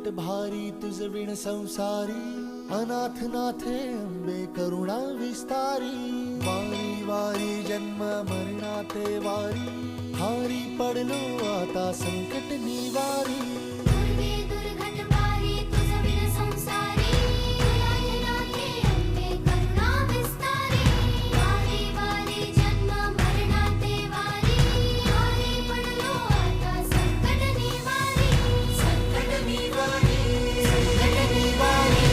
दुर्घट भारी तुझ विण संसारी, अनाथ नाथे अंबे करुणा विस्तारी. वारी वारी जन्म मरणाते वारी, हारी पडलो आता संकट निवारी. दुर्गे दुर्घट भारी तुझ विण संसारी, अनाथ नाथे अंबे करुणा विस्तारी. वारी वारी जन्म मरणाते वारी, हारी पडलो आता संकट निवारी. संकट निवारी, संकट निवारी.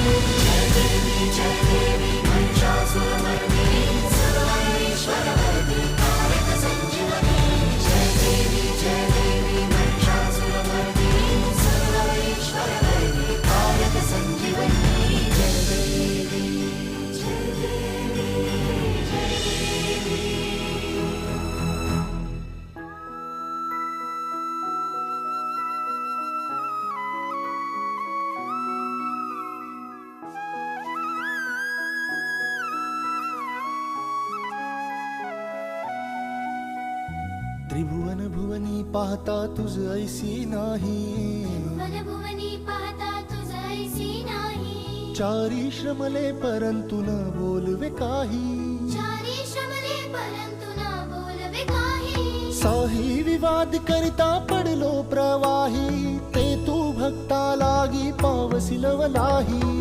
जय देवी महिषासुरमर्दिनी, सर्वैश्वर्यवरदी कारक संजीवनी. जय देवी महिषासुरमर्दिनी, सर्वैश्वर्यवरदी कारक संजीवनी. जय देवी, जय देवी, जय देवी. त्रिभुवन भुवनी पाहता तुझ ऐसी नाही. वनभुवनी पाहता तुझ ऐसी नाही. चारी श्रमले परंतु न बोलवे काही. चारी श्रमले परंतु न बोलवे काही. साही विवाद करिता पडलो प्रवाही, ते तू भक्ता लागी पावसिलवलाही.